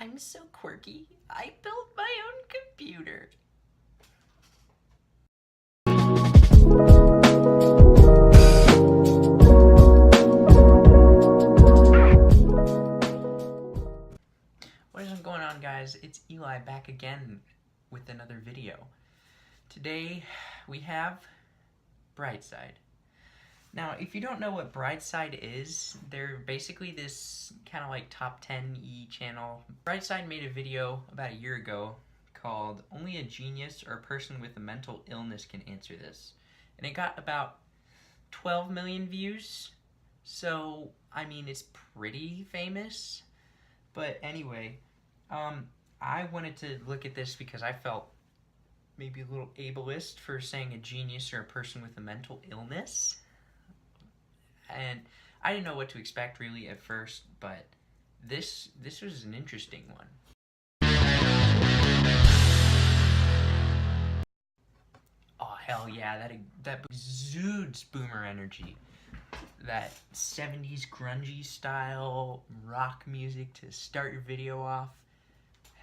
I'm so quirky. I built my own computer. What is going on, guys? It's Eli back again with another video. Today we have Brightside. Now, if you don't know what Brightside is, they're basically this kind of like top 10 channel. Brightside made a video about a year ago called "Only a Genius or a Person with a Mental Illness Can Answer This." And it got about 12 million views. So, I mean, it's pretty famous. But anyway, I wanted to look at this because I felt maybe a little ableist for saying a genius or a person with a mental illness. And I didn't know what to expect really at first, but this was an interesting one. Oh hell yeah, that exudes boomer energy. That 70s grungy style rock music to start your video off.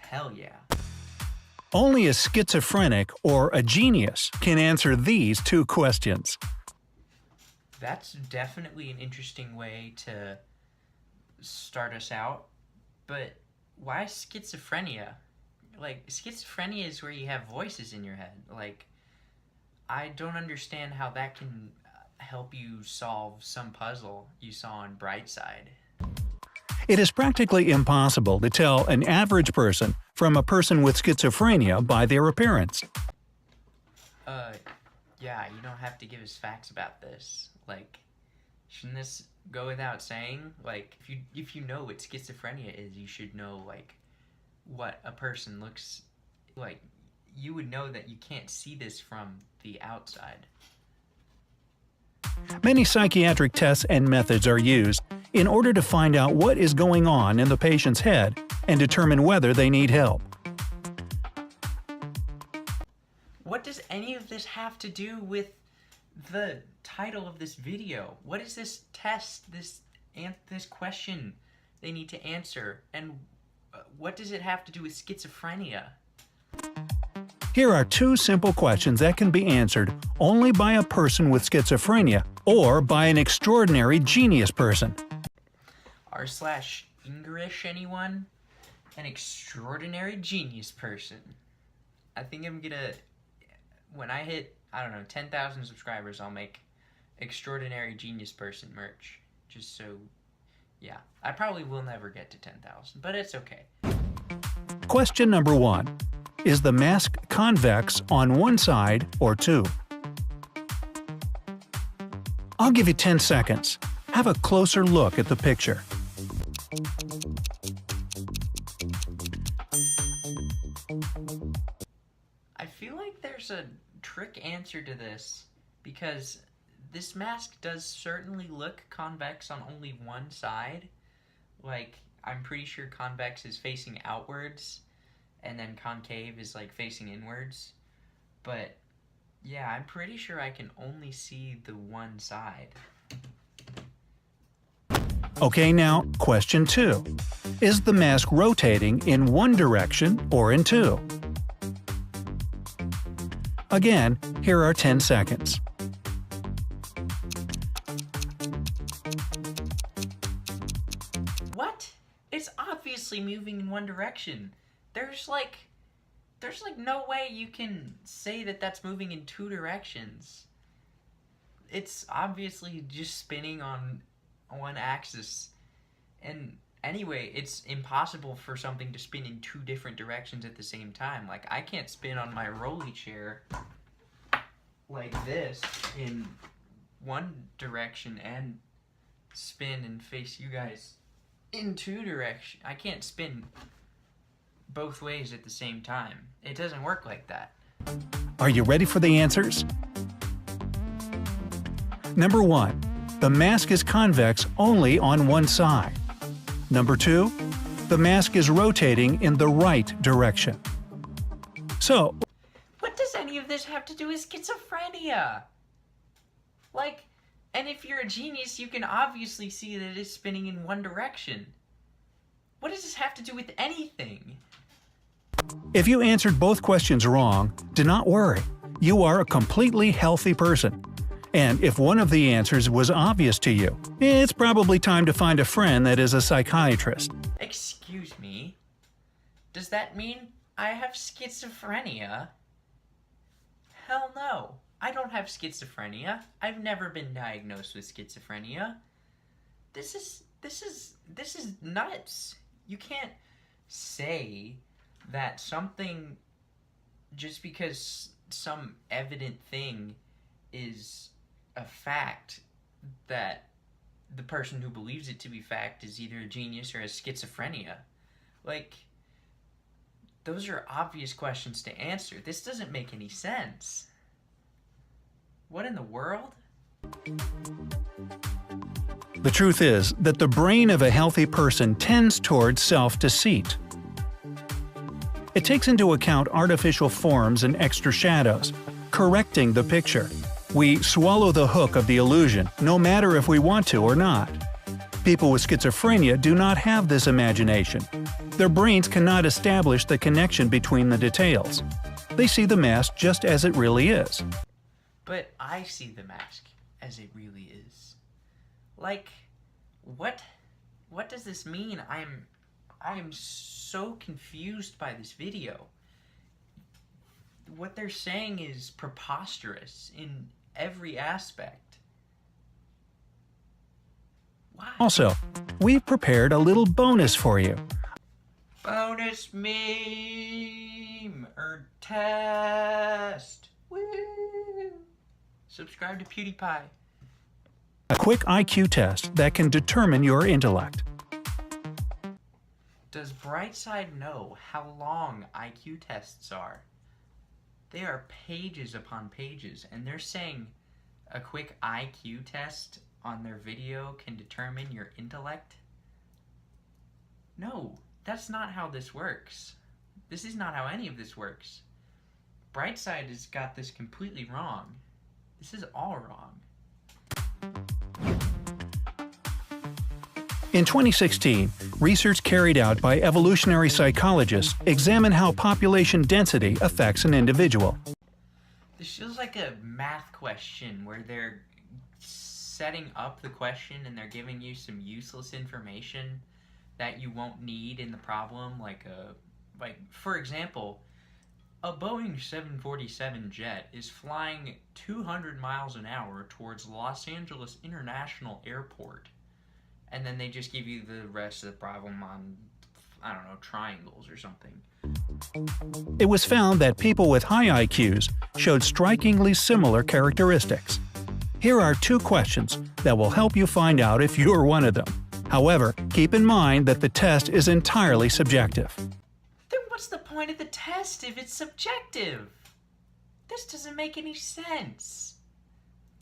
Hell yeah. Only a schizophrenic or a genius can answer these two questions. That's definitely an interesting way to start us out, but why schizophrenia? Like, schizophrenia is where you have voices in your head. Like, I don't understand how that can help you solve some puzzle you saw on Brightside. It is practically impossible to tell an average person from a person with schizophrenia by their appearance. Yeah, you don't have to give us facts about this. Like, shouldn't this go without saying? Like, if you know what schizophrenia is, you should know, like, what a person looks like. You would know that you can't see this from the outside. Many psychiatric tests and methods are used in order to find out what is going on in the patient's head and determine whether they need help. What does any of this have to do with the title of this video? What is this test, this question they need to answer, and what does it have to do with schizophrenia? Here are two simple questions that can be answered only by a person with schizophrenia or by an extraordinary genius person. r/English anyone? An extraordinary genius person. I think I'm gonna, when I hit, I don't know, 10,000 subscribers, I'll make extraordinary genius person merch. Just so, yeah. I probably will never get to 10,000, but it's okay. Question number 1. Is the mask convex on one side or two? I'll give you 10 seconds. Have a closer look at the picture. I feel like there's a trick answer to this, because this mask does certainly look convex on only one side. Like, I'm pretty sure convex is facing outwards, and then concave is like facing inwards. But yeah, I'm pretty sure I can only see the one side. Okay, now, question 2. Is the mask rotating in one direction or in two? Again, here are 10 seconds. What? It's obviously moving in one direction. There's like no way you can say that that's moving in two directions. It's obviously just spinning on one axis. And anyway, it's impossible for something to spin in two different directions at the same time. Like, I can't spin on my rolly chair like this in one direction and spin and face you guys in two directions. I can't spin both ways at the same time. It doesn't work like that. Are you ready for the answers? Number 1. The mask is convex only on one side. Number 2. The mask is rotating in the right direction. So, what does any of this have to do with schizophrenia? Like, and if you're a genius, you can obviously see that it's spinning in one direction. What does this have to do with anything? If you answered both questions wrong, do not worry. You are a completely healthy person. And if one of the answers was obvious to you, it's probably time to find a friend that is a psychiatrist. Excuse me? Does that mean I have schizophrenia? Hell no. I don't have schizophrenia. I've never been diagnosed with schizophrenia. This is nuts. You can't say that something, just because some evident thing is a fact, that the person who believes it to be fact is either a genius or has schizophrenia. Like, those are obvious questions to answer. This doesn't make any sense. What in the world? The truth is that the brain of a healthy person tends towards self-deceit. It takes into account artificial forms and extra shadows, correcting the picture. We swallow the hook of the illusion, no matter if we want to or not. People with schizophrenia do not have this imagination. Their brains cannot establish the connection between the details. They see the mask just as it really is. But I see the mask as it really is. Like, what does this mean? I'm so confused by this video. What they're saying is preposterous in every aspect. Why? Also, we've prepared a little bonus for you. Bonus meme or test. Woo! Subscribe to PewDiePie. A quick IQ test that can determine your intellect. Does Brightside know how long IQ tests are? They are pages upon pages, and they're saying a quick IQ test on their video can determine your intellect? No, that's not how this works. This is not how any of this works. Brightside has got this completely wrong. This is all wrong. In 2016, research carried out by evolutionary psychologists examined how population density affects an individual. This feels like a math question where they're setting up the question and they're giving you some useless information that you won't need in the problem, like for example, a Boeing 747 jet is flying 200 miles an hour towards Los Angeles International Airport. And then they just give you the rest of the problem on, I don't know, triangles or something. It was found that people with high IQs showed strikingly similar characteristics. Here are 2 questions that will help you find out if you're one of them. However, keep in mind that the test is entirely subjective. Then what's the point of the test if it's subjective? This doesn't make any sense.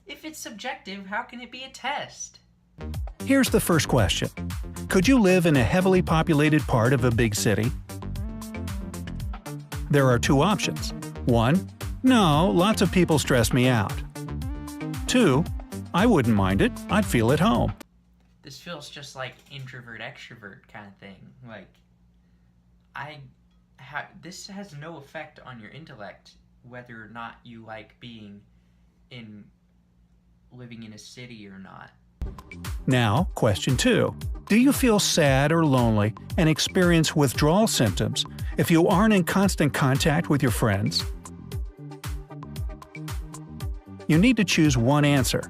If it's subjective, how can it be a test? Here's the first question. Could you live in a heavily populated part of a big city? There are 2 options. 1. No, lots of people stress me out. 2. I wouldn't mind it, I'd feel at home. This feels just like introvert-extrovert kind of thing. Like, this has no effect on your intellect, whether or not you like living in a city or not. Now, question 2. Do you feel sad or lonely and experience withdrawal symptoms if you aren't in constant contact with your friends? You need to choose one answer.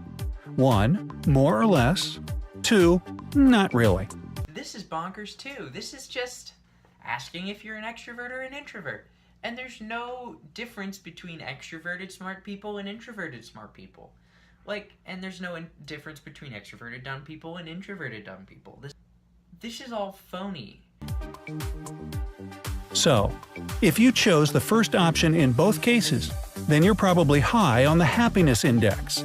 1. More or less. 2. Not really. This is bonkers too. This is just asking if you're an extrovert or an introvert. And there's no difference between extroverted smart people and introverted smart people. And there's no difference between extroverted dumb people and introverted dumb people. This is all phony. So, if you chose the first option in both cases, then you're probably high on the happiness index.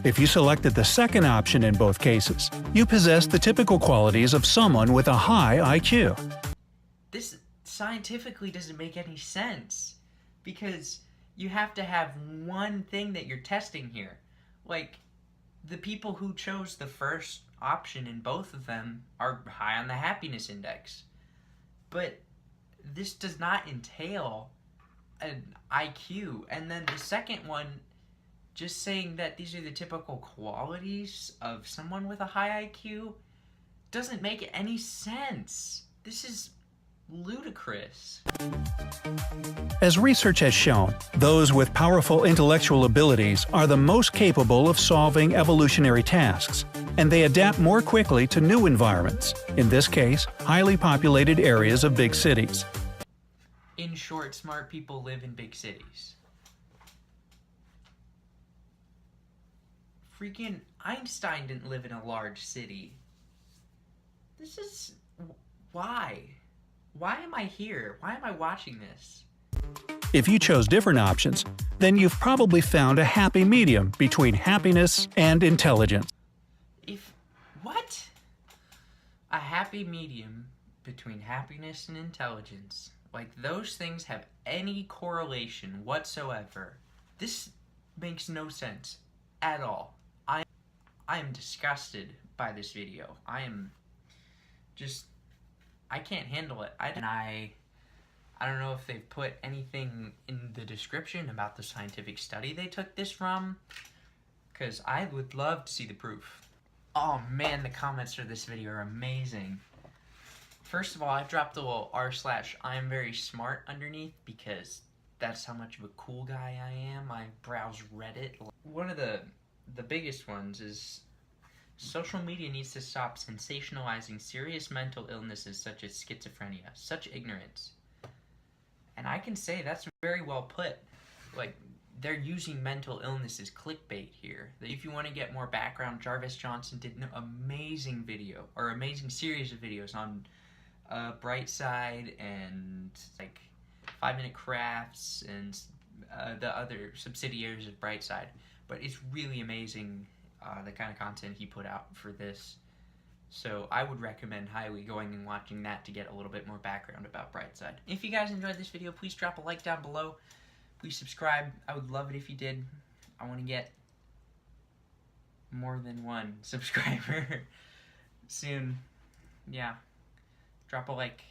If you selected the second option in both cases, you possess the typical qualities of someone with a high IQ. This scientifically doesn't make any sense, because you have to have one thing that you're testing here. The people who chose the first option in both of them are high on the happiness index. But this does not entail an IQ. And then the second one, just saying that these are the typical qualities of someone with a high IQ, doesn't make any sense. This is ludicrous. As research has shown, those with powerful intellectual abilities are the most capable of solving evolutionary tasks, and they adapt more quickly to new environments, in this case, highly populated areas of big cities. In short, smart people live in big cities. Freaking Einstein didn't live in a large city. This is... why? Why am I here? Why am I watching this? If you chose different options, then you've probably found a happy medium between happiness and intelligence. What? A happy medium between happiness and intelligence. Like those things have any correlation whatsoever. This makes no sense at all. I am disgusted by this video. I can't handle it. I don't know if they've put anything in the description about the scientific study they took this from, because I would love to see the proof. Oh man, the comments for this video are amazing. First of all, I dropped a little r/IamVerySmart underneath because that's how much of a cool guy I am. I browse Reddit. One of the biggest ones is, social media needs to stop sensationalizing serious mental illnesses such as schizophrenia. Such ignorance. And I can say that's very well put. Like, they're using mental illness as clickbait here. If you want to get more background, Jarvis Johnson did an amazing video, or amazing series of videos on Brightside and like 5 Minute Crafts and the other subsidiaries of Brightside. But it's really amazing the kind of content he put out for this. So I would recommend highly going and watching that to get a little bit more background about Brightside. If you guys enjoyed this video, please drop a like down below. Please subscribe. I would love it if you did. I want to get more than one subscriber soon. Yeah. Drop a like.